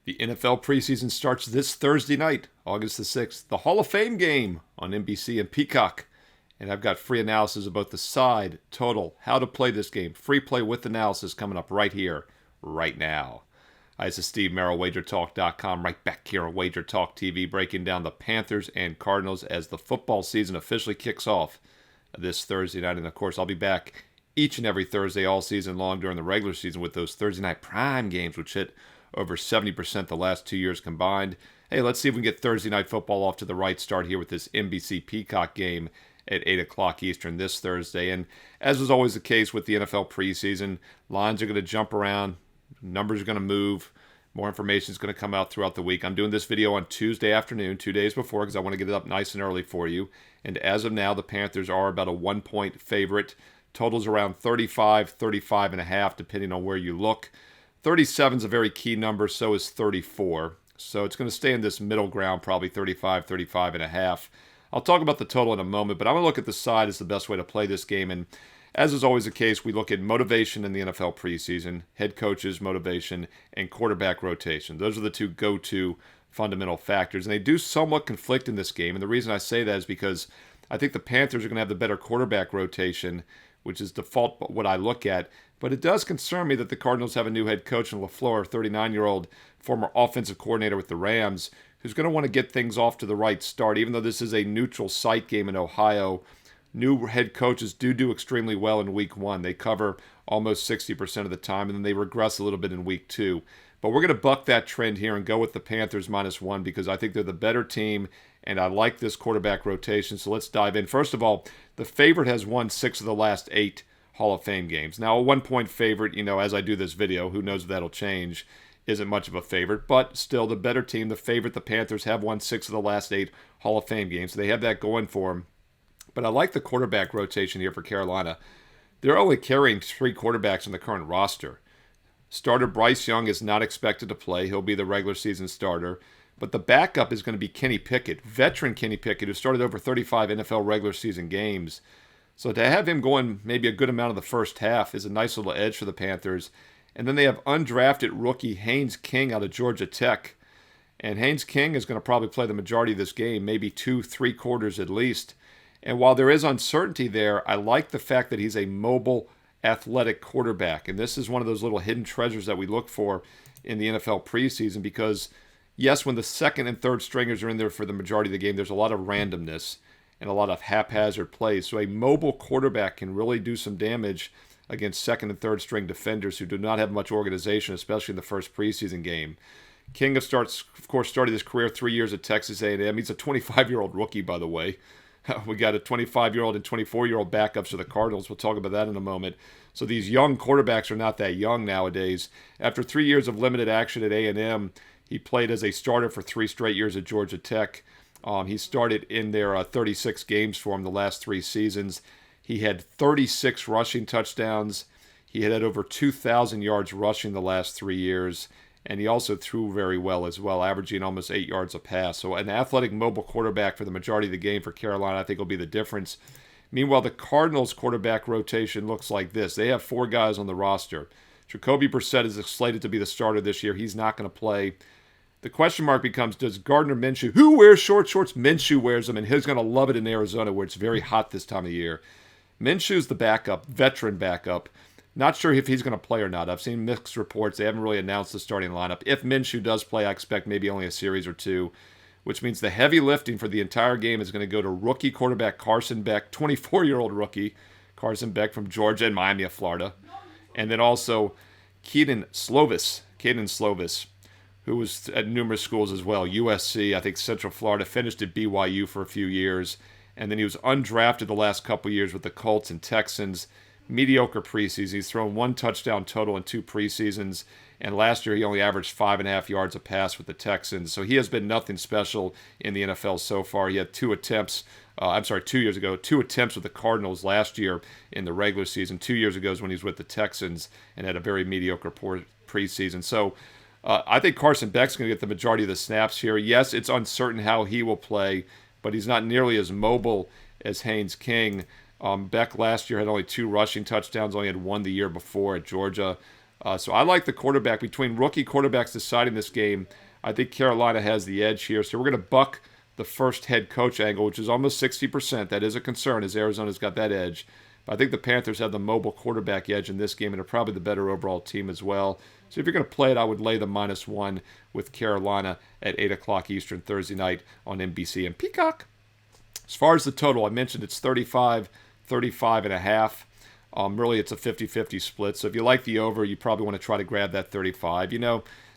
The NFL preseason starts this Thursday night, August the 6th, the Hall of Fame game on NBC and Peacock. And I've got free analysis of both the side, total, how to play this game. Free play with analysis coming up right here, right now. Hi, this is Steve Merril, WagerTalk.com, right back here on WagerTalk TV, breaking down the Panthers and Cardinals as the football season officially kicks off this Thursday night. And of course, I'll be back each and every Thursday all season long during the regular season with those Thursday night prime games, which hit over 70% the last 2 years combined. Hey, let's see if we can get Thursday night football off to the right start here with this NBC Peacock game at 8 o'clock Eastern this Thursday. And as is always the case with the NFL preseason, lines are going to jump around, numbers are going to move, more information is going to come out throughout the week. I'm doing this video on Tuesday afternoon, 2 days before, because I want to get it up nice and early for you. And as of now, the Panthers are about a 1-point favorite. Totals around 35, 35.5, depending on where you look. 37 is a very key number, so is 34. So it's going to stay in this middle ground, probably 35, 35.5. I'll talk about the total in a moment, but I'm going to look at the side as the best way to play this game. And as is always the case, we look at motivation in the NFL preseason, head coaches' motivation, and quarterback rotation. Those are the two go-to fundamental factors. And they do somewhat conflict in this game. And the reason I say that is because I think the Panthers are going to have the better quarterback rotation, which is default what I look at. But it does concern me that the Cardinals have a new head coach in LaFleur, 39-year-old former offensive coordinator with the Rams, who's going to want to get things off to the right start. Even though this is a neutral site game in Ohio, new head coaches do extremely well in week one. They cover almost 60% of the time, and then they regress a little bit in week two. But we're going to buck that trend here and go with the Panthers -1 because I think they're the better team, and I like this quarterback rotation. So let's dive in. First of all, the favorite has won 6 of the last 8 Hall of Fame games. Now, a 1-point favorite, as I do this video, who knows if that'll change, isn't much of a favorite, but still the better team, the favorite. The Panthers have won 6 of the last 8 Hall of Fame games. So they have that going for them. But I like the quarterback rotation here for Carolina. They're only carrying 3 quarterbacks on the current roster. Starter Bryce Young is not expected to play. He'll be the regular season starter. But the backup is going to be Kenny Pickett, veteran Kenny Pickett, who started over 35 NFL regular season games. So to have him going maybe a good amount of the first half is a nice little edge for the Panthers. And then they have undrafted rookie Haynes King out of Georgia Tech. And Haynes King is going to probably play the majority of this game, maybe 2-3 quarters at least. And while there is uncertainty there, I like the fact that he's a mobile, athletic quarterback. And this is one of those little hidden treasures that we look for in the NFL preseason because, yes, when the second and third stringers are in there for the majority of the game, there's a lot of randomness and a lot of haphazard plays. So a mobile quarterback can really do some damage against second and third string defenders who do not have much organization, especially in the first preseason game. King, of course, started his career 3 years at Texas A&M. He's a 25-year-old rookie, by the way. We got a 25-year-old and 24-year-old backups for the Cardinals. We'll talk about that in a moment. So these young quarterbacks are not that young nowadays. After 3 years of limited action at A&M, he played as a starter for 3 straight years at Georgia Tech. He started in their 36 games for him the last 3 seasons. He had 36 rushing touchdowns. He had over 2,000 yards rushing the last 3 years. And he also threw very well as well, averaging almost 8 yards a pass. So an athletic mobile quarterback for the majority of the game for Carolina, I think, will be the difference. Meanwhile, the Cardinals' quarterback rotation looks like this. They have 4 guys on the roster. Jacoby Brissett is slated to be the starter this year. He's not going to play. The question mark becomes, does Gardner Minshew, who wears short shorts? Minshew wears them, and he's going to love it in Arizona where it's very hot this time of year. Minshew's the backup, veteran backup. Not sure if he's going to play or not. I've seen mixed reports. They haven't really announced the starting lineup. If Minshew does play, I expect maybe only a series or 2, which means the heavy lifting for the entire game is going to go to rookie quarterback Carson Beck, 24-year-old rookie Carson Beck from Georgia and Miami of Florida. And then also Caden Slovis, who was at numerous schools as well. USC, I think Central Florida, finished at BYU for a few years. And then he was undrafted the last couple years with the Colts and Texans. Mediocre preseason. He's thrown 1 touchdown total in 2 preseasons. And last year he only averaged 5.5 yards a pass with the Texans. So he has been nothing special in the NFL so far. He had 2 attempts. 2 years ago, 2 attempts with the Cardinals last year in the regular season. 2 years ago is when he was with the Texans and had a very mediocre preseason. So I think Carson Beck's going to get the majority of the snaps here. Yes, it's uncertain how he will play, but he's not nearly as mobile as Haynes King. Beck last year had only 2 rushing touchdowns, only had 1 the year before at Georgia. So I like the quarterback. Between rookie quarterbacks deciding this game, I think Carolina has the edge here. So we're going to buck the first head coach angle, which is almost 60%. That is a concern as Arizona's got that edge. But I think the Panthers have the mobile quarterback edge in this game and are probably the better overall team as well. So if you're going to play it, I would lay the -1 with Carolina at 8 o'clock Eastern Thursday night on NBC and Peacock. As far as the total, I mentioned it's 35, 35.5. Really, it's a 50-50 split. So if you like the over, you probably want to try to grab that 35.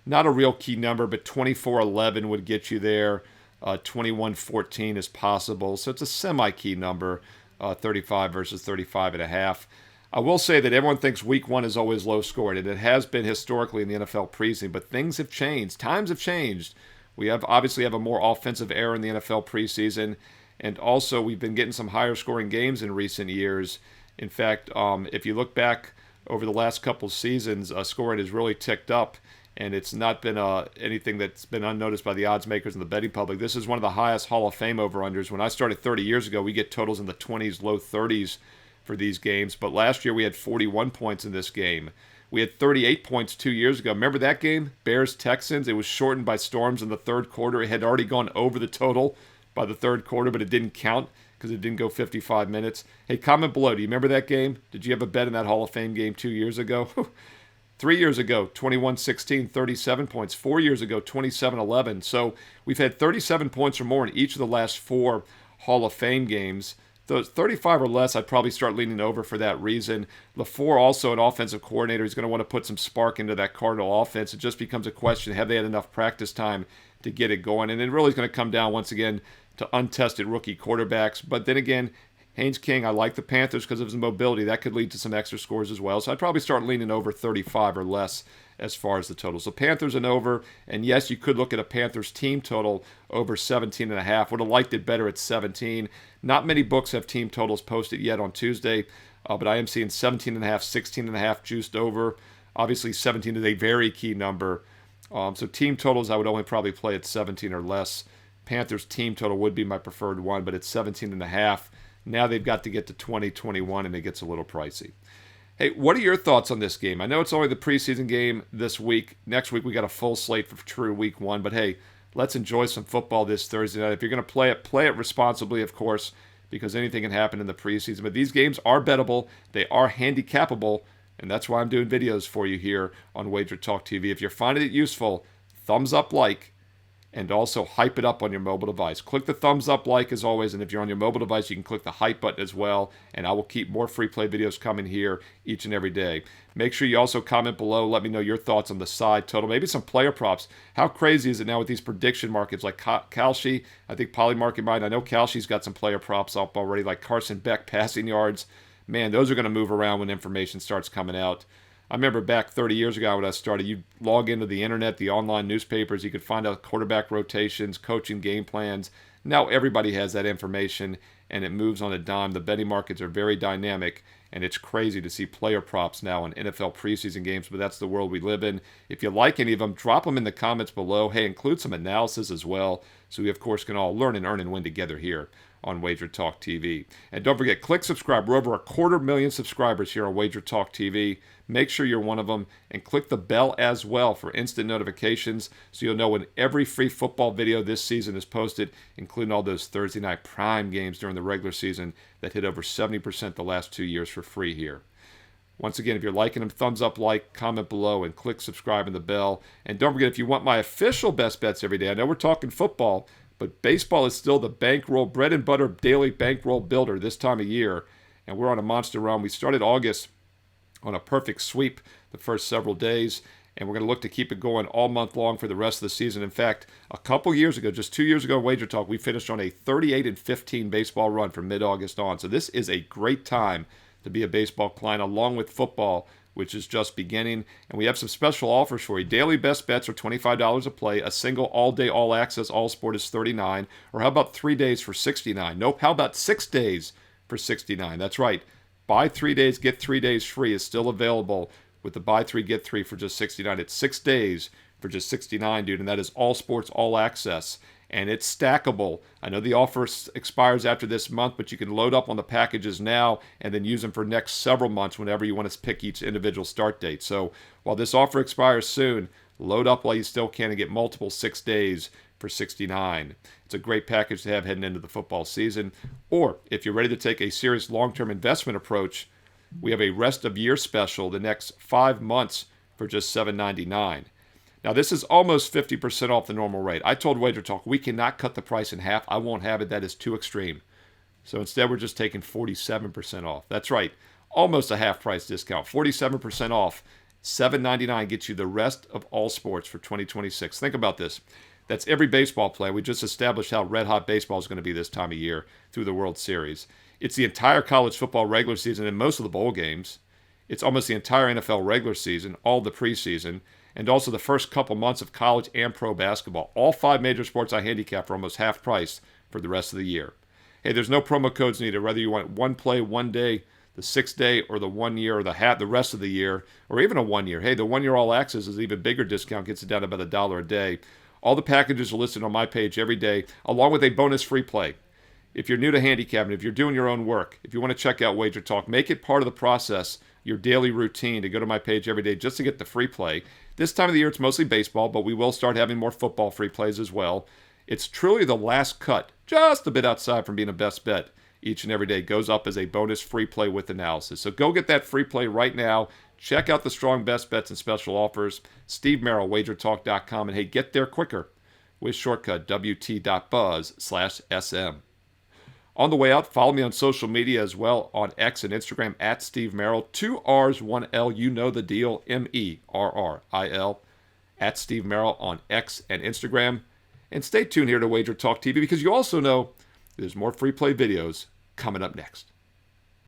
Not a real key number, but 24-11 would get you there. 21-14 is possible. So it's a semi-key number, 35 versus 35.5. I will say that everyone thinks week 1 is always low scoring, and it has been historically in the NFL preseason, but things have changed. Times have changed. We obviously have a more offensive era in the NFL preseason, and also we've been getting some higher scoring games in recent years. In fact, if you look back over the last couple seasons, scoring has really ticked up, and it's not been anything that's been unnoticed by the odds makers and the betting public. This is one of the highest Hall of Fame over-unders. When I started 30 years ago, we get totals in the 20s, low 30s for these games, but last year we had 41 points in this game. We had 38 points 2 years ago. Remember that game? Bears-Texans? It was shortened by storms in the third quarter. It had already gone over the total by the third quarter, but it didn't count because it didn't go 55 minutes. Hey, comment below. Do you remember that game? Did you have a bet in that Hall of Fame game 2 years ago? 3 years ago, 21-16, 37 points. 4 years ago, 27-11. So we've had 37 points or more in each of the last 4 Hall of Fame games. Those 35 or less, I'd probably start leaning over for that reason. LaFleur, also an offensive coordinator, is going to want to put some spark into that Cardinal offense. It just becomes a question, have they had enough practice time to get it going? And it really is going to come down, once again, to untested rookie quarterbacks. But then again, Haynes King, I like the Panthers because of his mobility. That could lead to some extra scores as well. So I'd probably start leaning over 35 or less as far as the total. So Panthers and over. And yes, you could look at a Panthers team total over 17.5. Would have liked it better at 17. Not many books have team totals posted yet on Tuesday, but I am seeing 17.5, 16.5 juiced over. Obviously, 17 is a very key number. So team totals, I would only probably play at 17 or less. Panthers team total would be my preferred one, but it's 17.5. Now they've got to get to 20, 21, and it gets a little pricey. Hey, what are your thoughts on this game? I know it's only the preseason game this week. Next week we got a full slate for true week 1, but hey, let's enjoy some football this Thursday night. If you're going to play it responsibly, of course, because anything can happen in the preseason. But these games are bettable. They are handicapable, and that's why I'm doing videos for you here on WagerTalk TV. If you're finding it useful, thumbs up, like, and also hype it up on your mobile device. Click the thumbs up, like, as always, and if you're on your mobile device, you can click the hype button as well, and I will keep more free play videos coming here each and every day. Make sure you also comment below. Let me know your thoughts on the side total, maybe some player props. How crazy is it now with these prediction markets like Kalshi? I think Polymarket might. I know Kalshi's got some player props up already, like Carson Beck passing yards. Man, those are going to move around when information starts coming out. I remember back 30 years ago when I started, you'd log into the internet, the online newspapers, you could find out quarterback rotations, coaching game plans. Now everybody has that information, and it moves on a dime. The betting markets are very dynamic, and it's crazy to see player props now in NFL preseason games, but that's the world we live in. If you like any of them, drop them in the comments below. Hey, include some analysis as well, so we, of course, can all learn and earn and win together here on WagerTalk TV. And don't forget, click subscribe. We're over 250,000 subscribers here on WagerTalk TV. Make sure you're one of them, and click the bell as well for instant notifications so you'll know when every free football video this season is posted, including all those Thursday night prime games during the regular season that hit over 70% the last 2 years for free here. Once again, if you're liking them, thumbs up, like, comment below, and click subscribe and the bell. And don't forget, if you want my official best bets every day, I know we're talking football, but baseball is still the bankroll, bread and butter daily bankroll builder this time of year. And we're on a monster run. We started August on a perfect sweep the first several days, and we're going to look to keep it going all month long for the rest of the season. In fact, a couple years ago, just 2 years ago, Wager Talk, we finished on a 38-15 baseball run from mid-August on. So this is a great time to be a baseball client, along with football, which is just beginning. And we have some special offers for you. Daily best bets are $25 a play. A single all-day, all-access, all-sport is $39. Or how about 3 days for $69? Nope, how about 6 days for $69? That's right. Buy 3 days, get 3 days free is still available with the buy 3, get 3 for just $69. It's 6 days for just $69, dude, and that is all sports, all access. and it's stackable. I know the offer expires after this month, but you can load up on the packages now and then use them for next several months whenever you want to pick each individual start date. So while this offer expires soon, load up while you still can and get multiple 6 days for $69. It's a great package to have heading into the football season. Or if you're ready to take a serious long-term investment approach, we have a rest of year special the next 5 months for just $7.99. Now, this is almost 50% off the normal rate. I told WagerTalk we cannot cut the price in half. I won't have it. That is too extreme. So instead, we're just taking 47% off. That's right. Almost a half price discount. 47% off. $7.99 gets you the rest of all sports for 2026. Think about this. That's every baseball player. We just established how red-hot baseball is going to be this time of year through the World Series. It's the entire college football regular season and most of the bowl games. It's almost the entire NFL regular season, all the preseason, and also the first couple months of college and pro basketball. All 5 major sports I handicap for almost half price for the rest of the year. Hey, there's no promo codes needed, whether you want one play, 1 day, the 6 day, or the 1 year, or the rest of the year, or even a 1 year. Hey, the 1 year all access is an even bigger discount, gets it down to about $1 a day. All the packages are listed on my page every day, along with a bonus free play. If you're new to handicapping, if you're doing your own work, if you want to check out WagerTalk, make it part of the process, your daily routine, to go to my page every day just to get the free play. This time of the year, it's mostly baseball, but we will start having more football free plays as well. It's truly the last cut, just a bit outside from being a best bet. Each and every day goes up as a bonus free play with analysis. So go get that free play right now. Check out the strong best bets and special offers. Steve Merril, WagerTalk.com. And hey, get there quicker with shortcut WT.buzz/SM. On the way out, follow me on social media as well on X and Instagram at Steve Merril. 2 R's, 1 L. You know the deal. MERRIL at Steve Merril on X and Instagram. And stay tuned here to Wager Talk TV because you also know there's more free play videos coming up next.